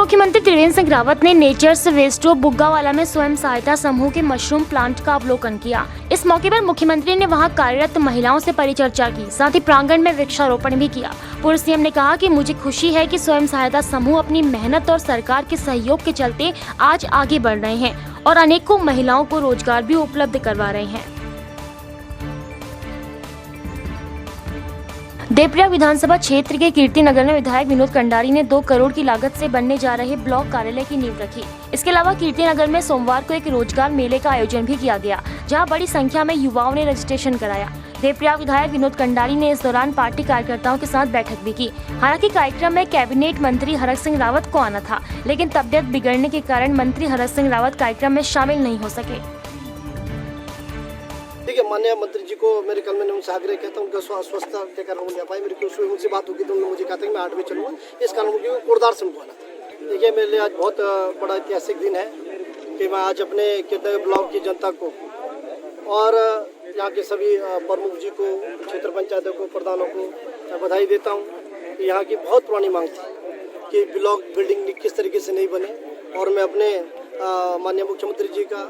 मुख्यमंत्री त्रिवेंद्र सिंह रावत ने नेचर्स वेस्टो बुग्गावाला में स्वयं सहायता समूह के मशरूम प्लांट का अवलोकन किया। इस मौके पर मुख्यमंत्री ने वहां कार्यरत महिलाओं से परिचर्चा की, साथ ही प्रांगण में वृक्षारोपण भी किया। पूर्व सीएम ने कहा कि मुझे खुशी है कि स्वयं सहायता समूह अपनी मेहनत और सरकार के सहयोग के चलते आज आगे बढ़ रहे हैं और अनेकों महिलाओं को रोजगार भी उपलब्ध करवा रहे हैं। देवप्रयाग विधानसभा क्षेत्र के कीर्ति नगर में विधायक विनोद कंडारी ने 2 करोड़ की लागत से बनने जा रहे ब्लॉक कार्यालय की नींव रखी। इसके अलावा कीर्ति नगर में सोमवार को एक रोजगार मेले का आयोजन भी किया गया, जहां बड़ी संख्या में युवाओं ने रजिस्ट्रेशन कराया। देवप्रयाग विधायक विनोद कंडारी ने इस दौरान पार्टी कार्यकर्ताओं के साथ बैठक भी की। हालांकि कार्यक्रम में कैबिनेट मंत्री हरक सिंह रावत को आना था, लेकिन तबियत बिगड़ने के कारण मंत्री हरक सिंह रावत कार्यक्रम में शामिल नहीं हो सके। ठीक है, माननीय मंत्री जी को मेरे कल मैंने उनसे आग्रह किया था, उनका अस्वस्थता के कारण वो नहीं आ पाए। मेरी उनसे बात होगी तो उन्होंने मुझे कहा था कि मैं 8 बजे चलूँगा, इस कारण मुझे कोटद्वार से मुझे आना था। देखिए, मेरे लिए आज बहुत बड़ा ऐतिहासिक दिन है कि मैं आज अपने कीर्तनगर ब्लॉक की जनता को और यहाँ के सभी प्रमुख जी को, क्षेत्र पंचायतों को, प्रधानों को बधाई देता हूँ। यहाँ की बहुत पुरानी मांग थी कि ब्लॉक बिल्डिंग किस तरीके से नहीं बने, और मैं अपने माननीय मुख्यमंत्री जी का,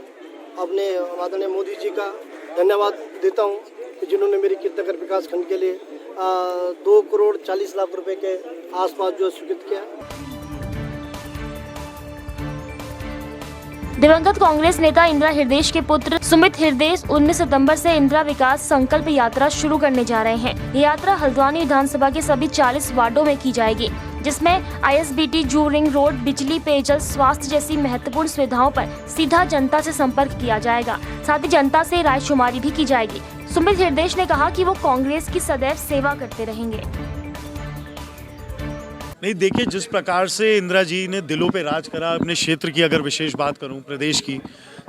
अपने आदरणीय मोदी जी का धन्यवाद देता हूं कि जिन्होंने मेरी कीर्तनगर विकास खंड के लिए 2 करोड़ 40 लाख रुपए के आसपास जो स्वीकृत किया। दिवंगत कांग्रेस नेता इंदिरा हृदयेश के पुत्र सुमित हृदयेश 19 सितंबर से इंदिरा विकास संकल्प यात्रा शुरू करने जा रहे हैं। ये यात्रा हल्द्वानी विधानसभा के सभी 40 वार्डों में की जाएगी, जिसमें ISBT, जू रिंग रोड, बिजली, पेयजल, स्वास्थ्य जैसी महत्वपूर्ण सुविधाओं पर सीधा जनता से संपर्क किया जाएगा। साथ ही जनता से रायशुमारी भी की जाएगी। सुमित हृदयेश ने कहा कि वो कांग्रेस की सदैव सेवा करते रहेंगे। नहीं, देखिए, जिस प्रकार से इंदिरा जी ने दिलों पे राज करा, अपने क्षेत्र की अगर विशेष बात करूं, प्रदेश की,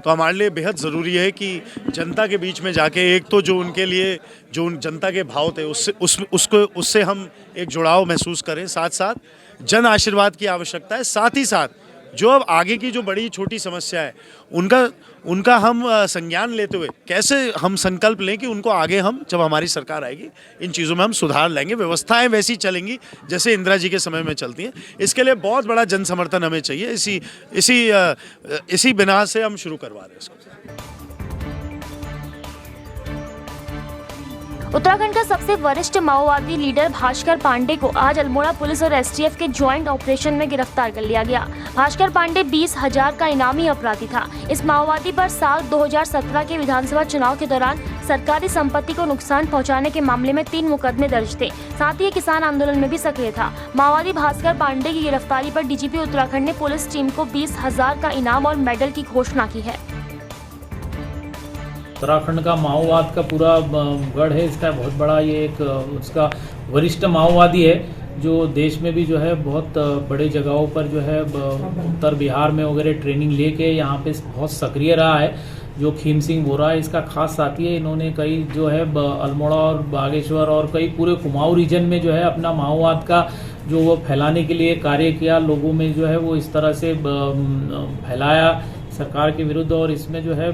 तो हमारे लिए बेहद ज़रूरी है कि जनता के बीच में जाके एक तो जो उनके लिए जो जनता के भाव थे उससे हम एक जुड़ाव महसूस करें। साथ साथ जन आशीर्वाद की आवश्यकता है। साथ ही साथ जो अब आगे की जो बड़ी छोटी समस्या है उनका हम संज्ञान लेते हुए कैसे हम संकल्प लें कि उनको आगे हम, जब हमारी सरकार आएगी, इन चीज़ों में हम सुधार लाएंगे। व्यवस्थाएं वैसी चलेंगी जैसे इंदिरा जी के समय में चलती हैं। इसके लिए बहुत बड़ा जन समर्थन हमें चाहिए। इसी बिना से हम शुरू करवा रहे हैं इसको। उत्तराखंड का सबसे वरिष्ठ माओवादी लीडर भास्कर पांडे को आज अल्मोड़ा पुलिस और STF के ज्वाइंट ऑपरेशन में गिरफ्तार कर लिया गया। भास्कर पांडे 20,000 का इनामी अपराधी था। इस माओवादी पर साल 2017 के विधानसभा चुनाव के दौरान सरकारी संपत्ति को नुकसान पहुंचाने के मामले में 3 मुकदमे दर्ज थे। साथ ही किसान आंदोलन में भी सक्रिय था। माओवादी भास्कर पांडे की गिरफ्तारी पर DGP उत्तराखंड ने पुलिस टीम को 20,000 का इनाम और मेडल की घोषणा की है। उत्तराखंड का माओवाद का पूरा गढ़ है, इसका बहुत बड़ा ये एक उसका वरिष्ठ माओवादी है, जो देश में भी जो है बहुत बड़े जगहों पर जो है उत्तर बिहार में वगैरह ट्रेनिंग लेके यहाँ पे बहुत सक्रिय रहा है। जो खीम सिंह बोरा है, इसका खास साथी है। इन्होंने कई जो है अल्मोड़ा और बागेश्वर और कई पूरे कुमाऊं रीजन में जो है अपना माओवाद का जो वो फैलाने के लिए कार्य किया, लोगों में जो है वो इस तरह से फैलाया सरकार के विरुद्ध, और इसमें जो है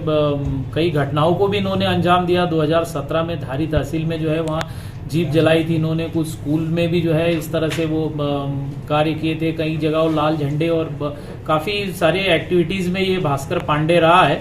कई घटनाओं को भी इन्होंने अंजाम दिया। 2017 में धारी तहसील में जो है वहाँ जीप जलाई थी इन्होंने, कुछ स्कूल में भी जो है इस तरह से वो कार्य किए थे। कई जगह लाल झंडे और काफ़ी सारे एक्टिविटीज़ में ये भास्कर पांडे रहा है।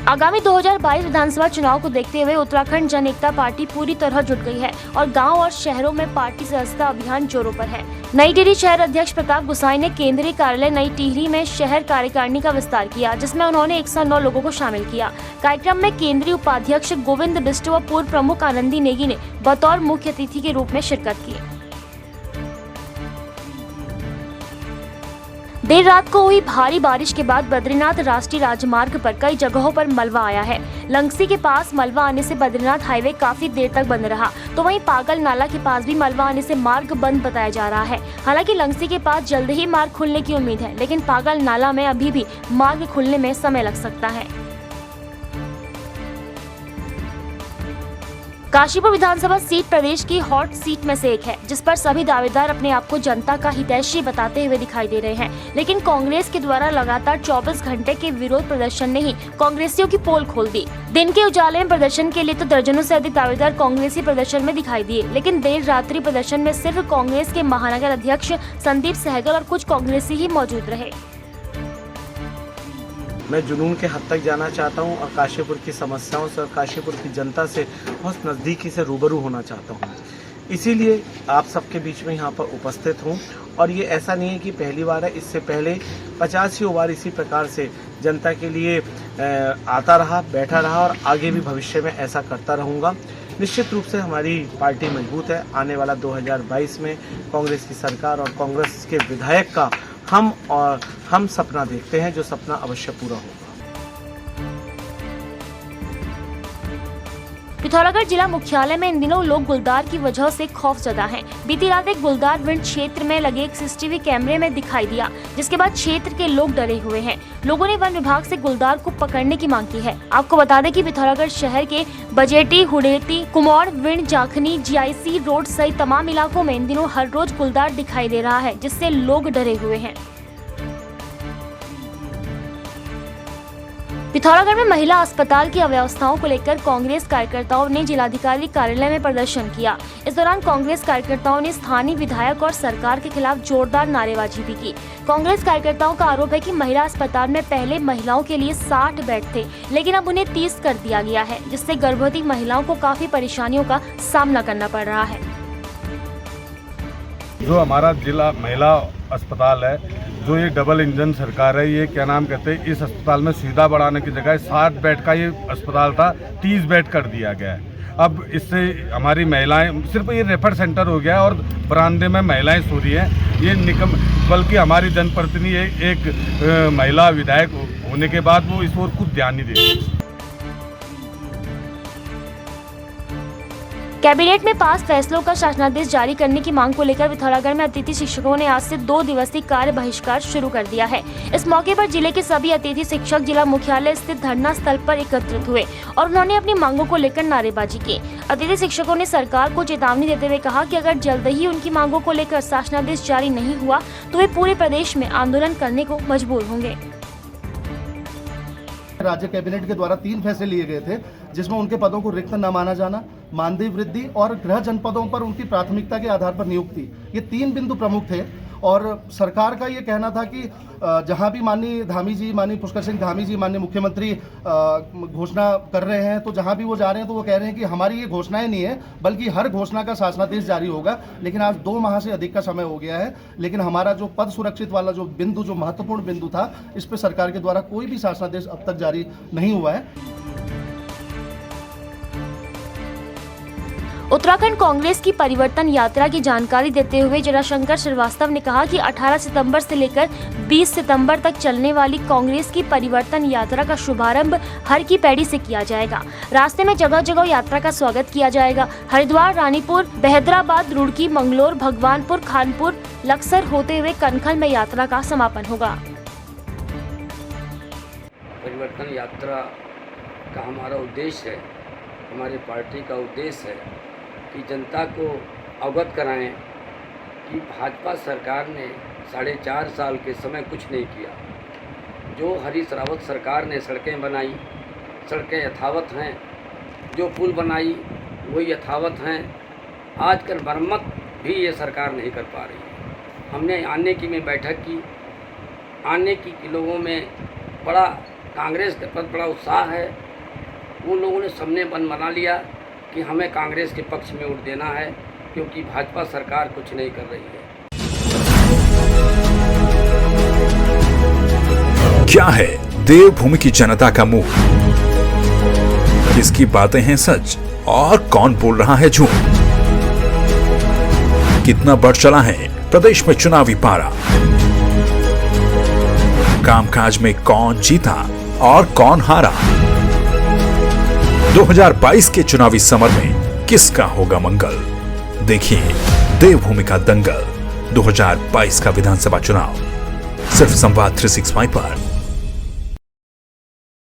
आगामी 2022 विधानसभा चुनाव को देखते हुए उत्तराखंड जन एकता पार्टी पूरी तरह जुट गई है और गांव और शहरों में पार्टी सदस्यता अभियान जोरों पर है। नई टिहरी शहर अध्यक्ष प्रताप गुसाई ने केंद्रीय कार्यालय नई टिहरी में शहर कार्यकारिणी का विस्तार किया, जिसमें उन्होंने 109 लोगों को शामिल किया। कार्यक्रम में केंद्रीय उपाध्यक्ष गोविंद बिष्ट व पूर्व प्रमुख आनंदी नेगी ने बतौर मुख्य अतिथि के रूप में शिरकत की। देर रात को हुई भारी बारिश के बाद बद्रीनाथ राष्ट्रीय राजमार्ग पर कई जगहों पर मलबा आया है। लंगसी के पास मलबा आने से बद्रीनाथ हाईवे काफी देर तक बंद रहा, तो वहीं पागल नाला के पास भी मलबा आने से मार्ग बंद बताया जा रहा है। हालांकि लंगसी के पास जल्द ही मार्ग खुलने की उम्मीद है, लेकिन पागल नाला में अभी भी मार्ग खुलने में समय लग सकता है। काशीपुर विधानसभा सीट प्रदेश की हॉट सीट में से एक है, जिस पर सभी दावेदार अपने आप को जनता का हितैषी बताते हुए दिखाई दे रहे हैं। लेकिन कांग्रेस के द्वारा लगातार 24 घंटे के विरोध प्रदर्शन ने ही कांग्रेसियों की पोल खोल दी। दिन के उजाले में प्रदर्शन के लिए तो दर्जनों से अधिक दावेदार कांग्रेसी प्रदर्शन में दिखाई दिए, लेकिन देर रात्रि प्रदर्शन में सिर्फ कांग्रेस के महानगर अध्यक्ष संदीप सहगल और कुछ कांग्रेसी ही मौजूद रहे। मैं जुनून के हद तक जाना चाहता हूं और काशीपुर की समस्याओं से और काशीपुर की जनता से बहुत नज़दीकी से रूबरू होना चाहता हूं। इसीलिए आप सबके बीच में यहां पर उपस्थित हूं। और ये ऐसा नहीं है कि पहली बार है, इससे पहले 50 बार इसी प्रकार से जनता के लिए आता रहा, बैठा रहा और आगे भी भविष्य में ऐसा करता रहूँगा। निश्चित रूप से हमारी पार्टी मजबूत है। आने वाला 2022 में कांग्रेस की सरकार और कांग्रेस के विधायक का हम सपना देखते हैं, जो सपना अवश्य पूरा होगा। पिथौरागढ़ जिला मुख्यालय में इन दिनों लोग गुलदार की वजह से खौफजदा हैं। बीती रात एक गुलदार विंड क्षेत्र में लगे एक सीसीटीवी कैमरे में दिखाई दिया, जिसके बाद क्षेत्र के लोग डरे हुए हैं। लोगों ने वन विभाग से गुलदार को पकड़ने की मांग की है। आपको बता दें कि पिथौरागढ़ शहर के बजेटी, हुडेती, कुमौर, विंड, जाखनी, जीआईसी रोड सहित तमाम इलाकों में इन दिनों हर रोज गुलदार दिखाई दे रहा है, जिससे लोग डरे हुए हैं। पिथौरागढ़ में महिला अस्पताल की अव्यवस्थाओं को लेकर कांग्रेस कार्यकर्ताओं ने जिलाधिकारी कार्यालय में प्रदर्शन किया। इस दौरान कांग्रेस कार्यकर्ताओं ने स्थानीय विधायक और सरकार के खिलाफ जोरदार नारेबाजी भी की। कांग्रेस कार्यकर्ताओं का आरोप है कि महिला अस्पताल में पहले महिलाओं के लिए 60 बेड थे, लेकिन अब उन्हें 30 कर दिया गया है, जिससे गर्भवती महिलाओं को काफी परेशानियों का सामना करना पड़ रहा है। जो हमारा जिला महिला अस्पताल है, जो ये डबल इंजन सरकार है, ये क्या नाम कहते हैं, इस अस्पताल में सुविधा बढ़ाने की जगह 60 बेड का ये अस्पताल था, 30 बेड कर दिया गया है। अब इससे हमारी महिलाएं, सिर्फ ये रेफर सेंटर हो गया और बरामदे में महिलाएं सो रही हैं। ये निकम, बल्कि हमारी जनप्रतिनिधि एक महिला विधायक होने के बाद वो इस ओर कुछ ध्यान नहीं दे रही। कैबिनेट में पास फैसलों का शासनादेश जारी करने की मांग को लेकर पिथौरागढ़ में अतिथि शिक्षकों ने आज से 2 दिवसीय कार्य बहिष्कार शुरू कर दिया है। इस मौके पर जिले के सभी अतिथि शिक्षक जिला मुख्यालय स्थित धरना स्थल पर एकत्रित हुए और उन्होंने अपनी मांगों को लेकर नारेबाजी की। अतिथि शिक्षकों ने सरकार को चेतावनी देते हुए कहा कि अगर जल्द ही उनकी मांगों को लेकर शासनादेश जारी नहीं हुआ तो वे पूरे प्रदेश में आंदोलन करने को मजबूर होंगे। राज्य कैबिनेट के द्वारा 3 फैसले लिए गए थे, जिसमें उनके पदों को रिक्त न माना जाना, मानदेय वृद्धि और गृह जनपदों पर उनकी प्राथमिकता के आधार पर नियुक्ति, ये 3 बिंदु प्रमुख थे। और सरकार का ये कहना था कि जहां भी माननीय धामी जी, माननीय पुष्कर सिंह धामी जी, माननीय मुख्यमंत्री घोषणा कर रहे हैं, तो जहां भी वो जा रहे हैं तो वो कह रहे हैं कि हमारी ये घोषणाएं नहीं है, बल्कि हर घोषणा का शासनादेश जारी होगा। लेकिन आज 2 माह से अधिक का समय हो गया है, लेकिन हमारा जो पद सुरक्षित वाला जो बिंदु, जो महत्वपूर्ण बिंदु था, इस पर सरकार के द्वारा कोई भी शासनादेश अब तक जारी नहीं हुआ है। उत्तराखंड कांग्रेस की परिवर्तन यात्रा की जानकारी देते हुए जराशंकर श्रीवास्तव ने कहा कि 18 सितंबर से लेकर 20 सितंबर तक चलने वाली कांग्रेस की परिवर्तन यात्रा का शुभारंभ हर की पैड़ी से किया जाएगा। रास्ते में जगह जगह यात्रा का स्वागत किया जाएगा। हरिद्वार, रानीपुर, बहदराबाद, रुड़की, मंगलोर, भगवानपुर, खानपुर, लक्सर होते हुए कनखल में यात्रा का समापन होगा। परिवर्तन यात्रा का हमारा उद्देश्य है, हमारी पार्टी का उद्देश्य है कि जनता को अवगत कराएं कि भाजपा सरकार ने 4.5 साल के समय कुछ नहीं किया। जो हरीश रावत सरकार ने सड़कें बनाई, सड़कें यथावत हैं, जो पुल बनाई वही यथावत हैं। आजकल मरम्मत भी ये सरकार नहीं कर पा रही है। हमने आने की में बैठक की, आने की लोगों में बड़ा कांग्रेस के प्रति बड़ा उत्साह है। उन लोगों ने सबने मन बना लिया कि हमें कांग्रेस के पक्ष में वोट देना है, क्योंकि भाजपा सरकार कुछ नहीं कर रही है। क्या है देवभूमि की जनता का मुंह? किसकी बातें हैं सच और कौन बोल रहा है झूठ? कितना बढ़ चला है प्रदेश में चुनावी पारा? कामकाज में कौन जीता और कौन हारा? 2022 के चुनावी समर में किसका होगा मंगल? देखिए देवभूमि का दंगल 2022 का विधानसभा चुनाव सिर्फ संवाद 365 पर।